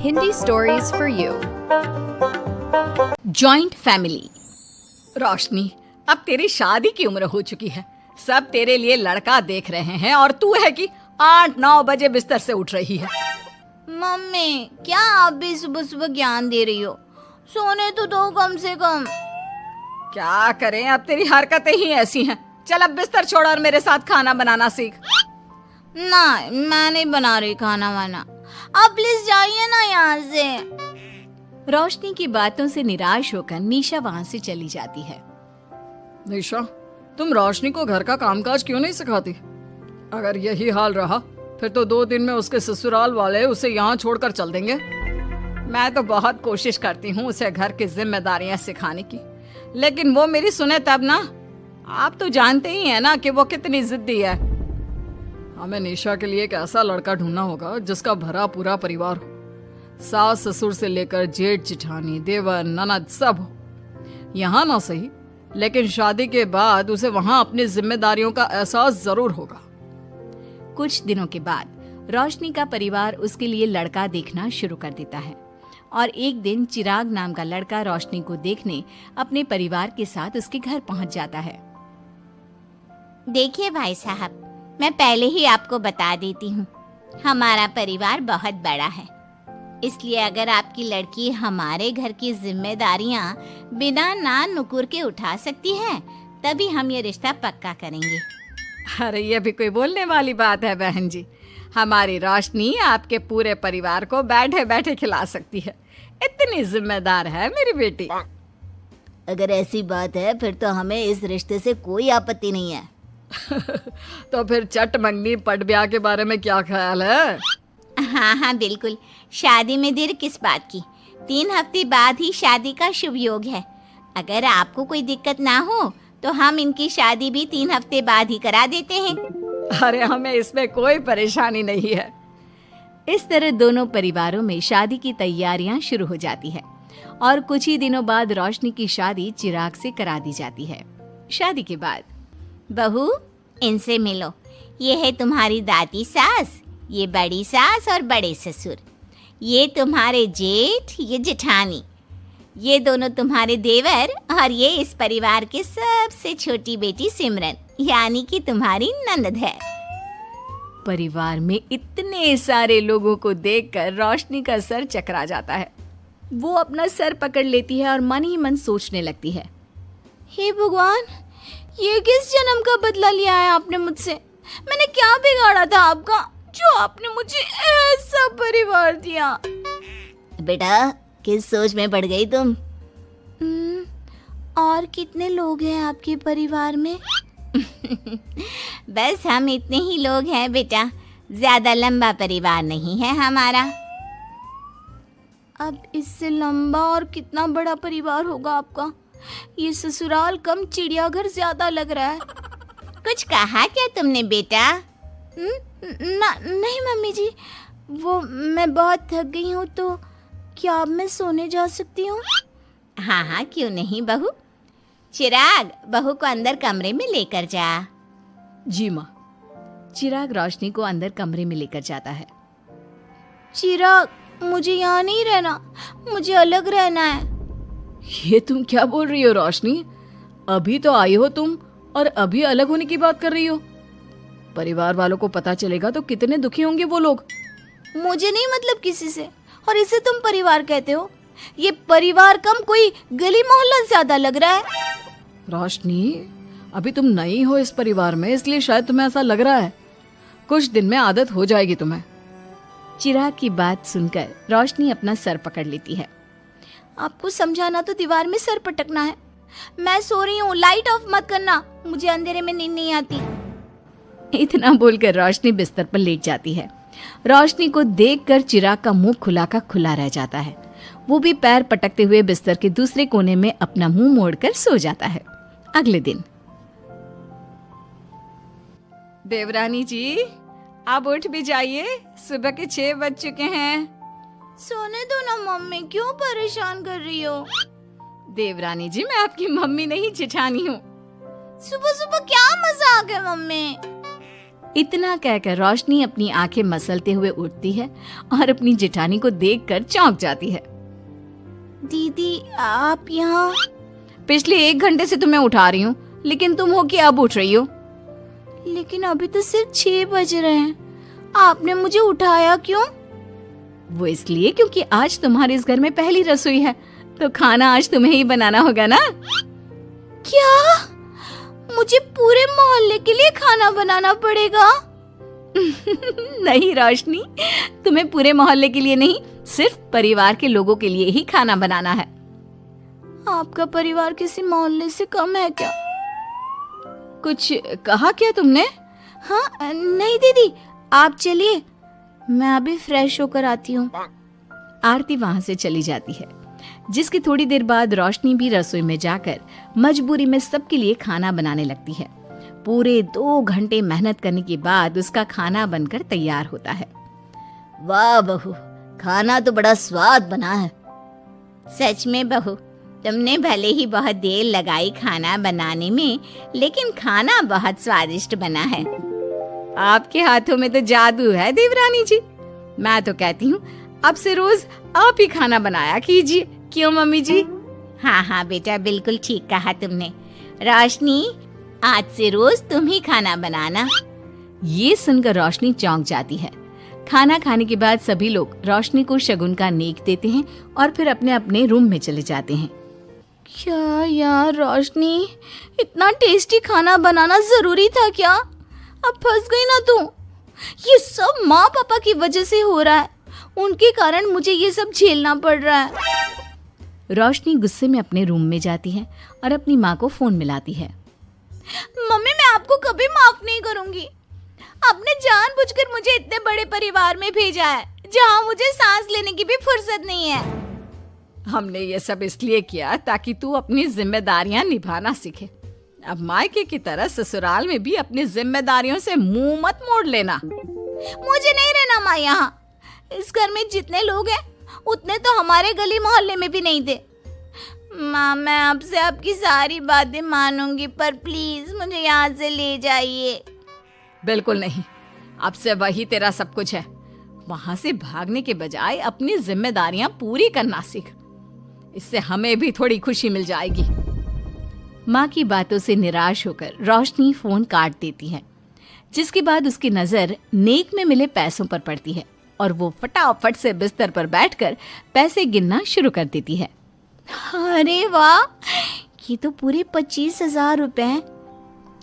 Hindi stories for you. Joint family. रोशनी, अब तेरी शादी की उम्र हो चुकी है। सब तेरे लिए लड़का देख रहे हैं और तू है कि 8-9 बजे बिस्तर से उठ रही है। मम्मी, क्या आप भी सुबह सुबह ज्ञान दे रही हो? सोने तो दो कम से कम। क्या करें, अब तेरी हरकतें ही ऐसी हैं। चल अब बिस्तर छोड़ और मेरे साथ खाना बनाना सीख। ना, मैं नहीं बना रही खाना वाना। आप प्लीज जाइए ना यहाँ से। रोशनी की बातों से निराश होकर निशा वहाँ से चली जाती है। निशा, तुम रोशनी को घर का कामकाज क्यों नहीं सिखाती? अगर यही हाल रहा फिर तो 2 दिन में उसके ससुराल वाले उसे यहाँ छोड़कर चल देंगे। मैं तो बहुत कोशिश करती हूँ उसे घर की जिम्मेदारियां सिखाने की, लेकिन वो मेरी सुने तब ना। आप तो जानते ही हैं ना कि वो कितनी जिद्दी है। हमें निशा के लिए एक ऐसा लड़का ढूंढना होगा जिसका भरा पूरा परिवार हो। सास ससुर से लेकर जेठ जेठानी देवर ननद सब हो। यहाँ ना सही, लेकिन शादी के बाद उसे वहाँ अपनी जिम्मेदारियों का एहसास जरूर होगा। कुछ दिनों के बाद रोशनी का परिवार उसके लिए लड़का देखना शुरू कर देता है और एक दिन चिराग नाम का लड़का रोशनी को देखने अपने परिवार के साथ उसके घर पहुंच जाता है। देखिए भाई साहब, मैं पहले ही आपको बता देती हूँ, हमारा परिवार बहुत बड़ा है, इसलिए अगर आपकी लड़की हमारे घर की जिम्मेदारियाँ बिना ना नुकुर के उठा सकती है, तभी हम ये रिश्ता पक्का करेंगे। अरे ये भी कोई बोलने वाली बात है बहन जी। हमारी रोशनी आपके पूरे परिवार को बैठे बैठे खिला सकती है। इतनी जिम्मेदार है मेरी बेटी। अगर ऐसी बात है फिर तो हमें इस रिश्ते से कोई आपत्ति नहीं है। तो फिर चट मंगनी पट ब्याह के बारे में क्या ख्याल है? हाँ, बिल्कुल। शादी में देर किस बात की? 3 हफ्ते बाद ही शादी का शुभ योग है। अगर आपको कोई दिक्कत ना हो तो हम इनकी शादी भी 3 हफ्ते बाद ही करा देते हैं। अरे हमें इसमें कोई परेशानी नहीं है। इस तरह दोनों परिवारों में शादी की तैयारियां शुरू हो जाती है और कुछ ही दिनों बाद रोशनी की शादी चिराग से करा दी जाती है। शादी के बाद बहू, इनसे मिलो। ये है तुम्हारी दादी सास, ये बड़ी सास और बड़े ससुर, ये तुम्हारे जेठ, ये जेठानी, ये दोनों तुम्हारे देवर और ये इस परिवार की सबसे छोटी बेटी सिमरन, यानी कि तुम्हारी ननद है। परिवार में इतने सारे लोगों को देखकर रोशनी का सर चकरा जाता है। वो अपना सर पकड़ लेती है और मन ही मन सोचने लगती है, हे भगवान, ये किस जन्म का बदला लिया है आपने मुझसे? मैंने क्या बिगाड़ा था आपका जो आपने मुझे ऐसा परिवार दिया? बेटा, किस सोच में पड़ गई तुम? और कितने लोग हैं आपके परिवार में? बस हम इतने ही लोग हैं बेटा, ज्यादा लंबा परिवार नहीं है हमारा। अब इससे लंबा और कितना बड़ा परिवार होगा आपका? ये ससुराल कम चिड़ियाघर ज्यादा लग रहा है। कुछ कहा क्या तुमने बेटा? नहीं मम्मी जी, वो मैं बहुत थक गई हूँ, तो क्या अब मैं सोने जा सकती हूँ? हाँ, क्यों नहीं बहू। चिराग, बहू को अंदर कमरे में लेकर जा। जी माँ। चिराग रोशनी को अंदर कमरे में लेकर जाता है। चिराग, मुझे यहाँ नहीं रहना, मुझे अलग रहना है। ये तुम क्या बोल रही हो रोशनी? अभी तो आई हो तुम और अभी अलग होने की बात कर रही हो। परिवार वालों को पता चलेगा तो कितने दुखी होंगे वो लोग। मुझे नहीं मतलब किसी से, और इसे तुम परिवार कहते हो? ये परिवार कम कोई गली मोहल्ला ज्यादा लग रहा है। रोशनी, अभी तुम नई हो इस परिवार में, इसलिए शायद तुम्हें ऐसा लग रहा है। कुछ दिन में आदत हो जाएगी तुम्हें। चिराग की बात सुनकर रोशनी अपना सर पकड़ लेती है। आपको समझाना तो दीवार में सर पटकना है। मैं सो रही हूँ, लाइट ऑफ मत करना, मुझे अंधेरे में नींद नहीं आती। इतना बोलकर रोशनी बिस्तर पर लेट जाती है। रोशनी को देखकर चिराग का मुंह खुला का खुला रह जाता है। वो भी पैर पटकते हुए बिस्तर के दूसरे कोने में अपना मुंह मोड़कर सो जाता है। अगले दिन, देवरानी जी, आप उठ भी जाइए, सुबह के 6 बज चुके हैं। सोने दो ना मम्मी, क्यों परेशान कर रही हो? देवरानी जी, मैं आपकी मम्मी नहीं जेठानी हूँ। सुबह सुबह क्या मजाक है मम्मी? इतना कहकर रोशनी अपनी आंखें मसलते हुए उठती है और अपनी जेठानी को देखकर चौंक जाती है। दीदी आप यहाँ? पिछले 1 घंटे से तुम्हें उठा रही हूँ, लेकिन तुम हो कि अब उठ रही हो? लेकिन अभी तो सिर्फ 6 बज रहे हैं, आपने मुझे उठाया क्यों? वो इसलिए क्योंकि आज तुम्हारे इस घर में पहली रसोई है, तो खाना आज तुम्हें ही बनाना होगा ना। क्या? मुझे पूरे मोहल्ले के लिए खाना बनाना पड़ेगा? नहीं रोशनी, तुम्हें पूरे मोहल्ले के लिए नहीं, सिर्फ परिवार के लोगों के लिए ही खाना बनाना है। आपका परिवार किसी मोहल्ले से कम है क्या? कुछ कहा क्या तुमने? हाँ नहीं दीदी, आप चलिए, मैं अभी फ्रेश होकर आती हूँ। आरती वहां से चली जाती है, जिसकी थोड़ी देर बाद रोशनी भी रसोई में जाकर मजबूरी में सबके लिए खाना बनाने लगती है। पूरे 2 घंटे मेहनत करने के बाद उसका खाना बनकर तैयार होता है। वाह बहू, खाना तो बड़ा स्वाद बना है। सच में बहू, तुमने भले ही बहुत देर लगाई खाना बनाने में, लेकिन खाना बहुत स्वादिष्ट बना है। आपके हाथों में तो जादू है देवरानी जी। मैं तो कहती हूँ अब से रोज आप ही खाना बनाया कीजिए, क्यों मम्मी जी? हाँ हाँ बेटा, बिल्कुल ठीक कहा तुमने। रोशनी, आज से रोज तुम ही खाना बनाना। ये सुनकर रोशनी चौंक जाती है। खाना खाने के बाद सभी लोग रोशनी को शगुन का नेक देते हैं और फिर अपने अपने रूम में चले जाते हैं। क्या यार रोशनी, इतना टेस्टी खाना बनाना जरूरी था क्या? अब फंस गई ना तू। ये सब माँ पापा की वजह से हो रहा है, उनके कारण मुझे ये सब झेलना पड़ रहा है। रोशनी गुस्से में अपने रूम में जाती है और अपनी माँ को फोन मिलाती है। मम्मी, मैं आपको कभी माफ नहीं करूंगी। आपने जानबूझकर मुझे इतने बड़े परिवार में भेजा है, जहाँ मुझे सांस लेने की भी फुर्सत नहीं है। हमने ये सब इसलिए किया ताकि तू अपनी जिम्मेदारियां निभाना सीखे। अब मायके की तरह ससुराल में भी अपनी जिम्मेदारियों से मुंह मत मोड़ लेना। मुझे नहीं रहना माँ यहाँ। इस घर में जितने लोग हैं उतने तो हमारे गली मोहल्ले में भी नहीं थे। माँ, मैं आपसे आपकी सारी बातें मानूंगी, पर प्लीज मुझे यहाँ से ले जाइए। बिल्कुल नहीं, अब से वही तेरा सब कुछ है। वहां से भागने के बजाय अपनी जिम्मेदारियां पूरी करना सीख, इससे हमें भी थोड़ी खुशी मिल जाएगी। माँ की बातों से निराश होकर रोशनी फोन काट देती है, जिसके बाद उसकी नजर नेक में मिले पैसों पर पड़ती है और वो फटाफट से बिस्तर पर बैठकर पैसे गिनना शुरू कर देती है। अरे वाह, ये तो पूरे 25,000 रुपए हैं।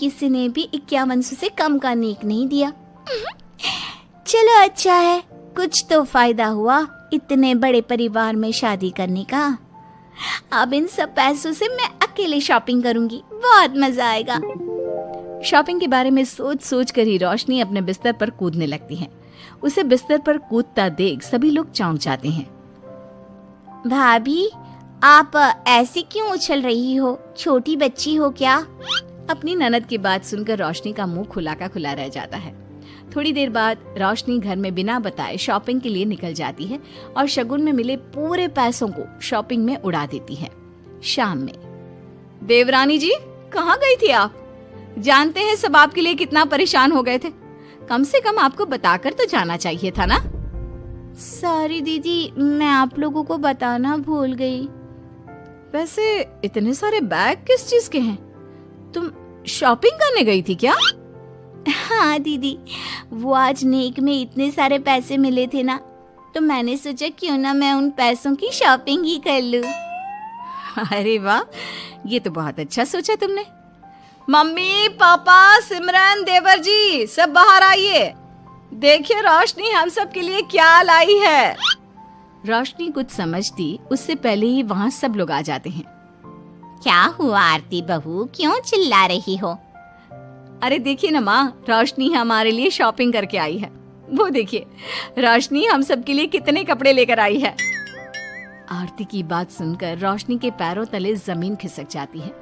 किसी ने भी 5100 से कम का नेक नहीं दिया। चलो अच्छा है, कुछ तो फायदा हुआ इतने बड़े परिवार में शादी करने का। अब इन सब पैसों से मैं अकेले शॉपिंग करूंगी, बहुत मजा आएगा। शॉपिंग के बारे में सोच सोच कर ही रोशनी अपने बिस्तर पर कूदने लगती है। उसे बिस्तर पर कूदता देख सभी लोग चौंक जाते हैं। भाभी, आप ऐसे क्यों उछल रही हो? छोटी बच्ची हो क्या? अपनी ननद की बात सुनकर रोशनी का मुंह खुला का खुला रह जाता है। थोड़ी देर बाद रोशनी घर में बिना बताए शॉपिंग के लिए निकल जाती है और शगुन में मिले पूरे पैसों को शॉपिंग में उड़ा देती है। शाम में, देवरानी जी, कहाँ गई थी आप? जानते हैं सब आपके लिए कितना परेशान हो गए थे। कम से कम आपको बताकर तो जाना चाहिए था ना। सॉरी दीदी, मैं आप लोगों को बताना भूल गई। वैसे इतने सारे बैग किस चीज के हैं? तुम शॉपिंग करने गई थी क्या? हाँ दीदी, वो आज नेक में इतने सारे पैसे मिले थे ना, तो मैंने सोचा क्यों ना मैं उन पैसों की शॉपिंग ही कर लूं। अरे वाह, ये तो बहुत अच्छा सोचा तुमने। मम्मी, पापा, सिमरन, देवर जी, सब बाहर आइए। देखिए रोशनी हम सब के लिए क्या लाई है। रोशनी कुछ समझती उससे पहले ही वहाँ सब लोग आ जाते हैं। क्या हुआ आरती बहू, क्यों चिल्ला रही हो? अरे देखिए ना माँ, रोशनी हमारे लिए शॉपिंग करके आई है। वो देखिए, रोशनी हम सब के लिए कितने कपड़े लेकर आई है। आरती की बात सुनकर रोशनी के पैरों तले जमीन खिसक जाती है।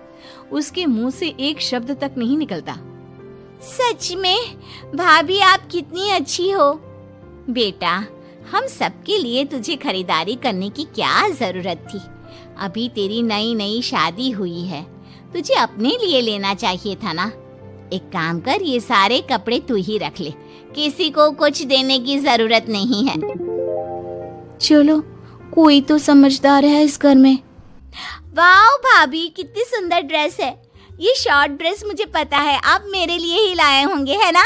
उसके मुंह से एक शब्द तक नहीं निकलता। सच में भाभी, आप कितनी अच्छी हो। बेटा, हम सबके लिए तुझे खरीदारी करने की क्या जरूरत थी? अभी तेरी नई नई शादी हुई है, तुझे अपने लिए लेना चाहिए था ना। एक काम कर, ये सारे कपड़े तू ही रख ले, किसी को कुछ देने की जरूरत नहीं है। चलो, कोई तो समझदार है इस घर में। वाह भाभी, कितनी सुंदर ड्रेस है। ये शॉर्ट ड्रेस मुझे पता है आप मेरे लिए ही लाए होंगे, है ना?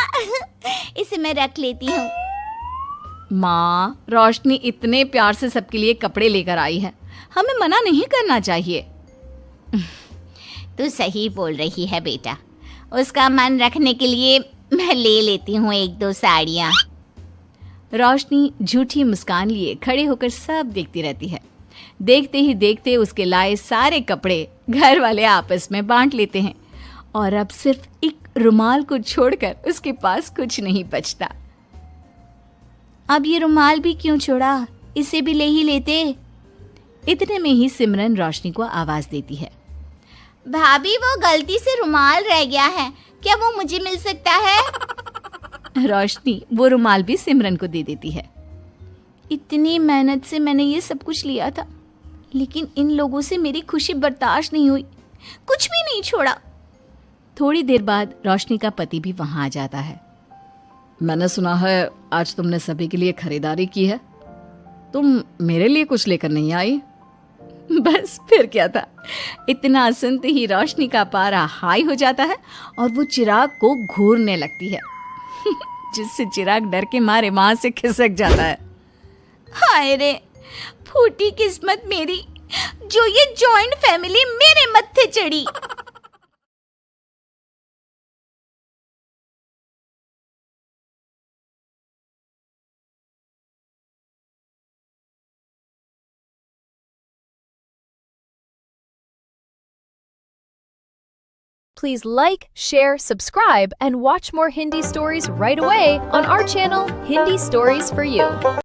इसे मैं रख लेती हूँ। माँ, रोशनी इतने प्यार से सबके लिए कपड़े लेकर आई है, हमें मना नहीं करना चाहिए। तू सही बोल रही है बेटा, उसका मन रखने के लिए मैं ले लेती हूँ 1-2 साड़ियाँ। रोशनी झूठी मुस्कान लिए खड़े होकर सब देखती रहती है। देखते ही देखते उसके लाए सारे कपड़े घर वाले आपस में बांट लेते हैं और अब सिर्फ एक रुमाल को छोड़कर उसके पास कुछ नहीं बचता। अब ये रुमाल भी क्यों छोड़ा, इसे भी ले ही लेते। इतने में ही सिमरन रोशनी को आवाज देती है। भाभी, वो गलती से रुमाल रह गया है, क्या वो मुझे मिल सकता है? रोशनी वो रुमाल भी सिमरन को दे देती है। इतनी मेहनत से मैंने ये सब कुछ लिया था, लेकिन इन लोगों से मेरी खुशी बर्दाश्त नहीं हुई, कुछ भी नहीं छोड़ा। थोड़ी देर बाद रोशनी का पति भी वहां आ जाता है। मैंने सुना है आज तुमने सभी के लिए खरीदारी की है, तुम मेरे लिए कुछ लेकर नहीं आई? बस फिर क्या था, इतना सुनते ही रोशनी का पारा हाई हो जाता है और वो चिराग को घूरने लगती है, जिससे चिराग डर के मारे वहां से खिसक जाता है। हाय रे, फूटी किस्मत मेरी, जो ये जॉइंट फैमिली मेरे मत्थे चढ़ी। Please like, share, subscribe, and watch more Hindi stories right away on our channel, Hindi Stories for You.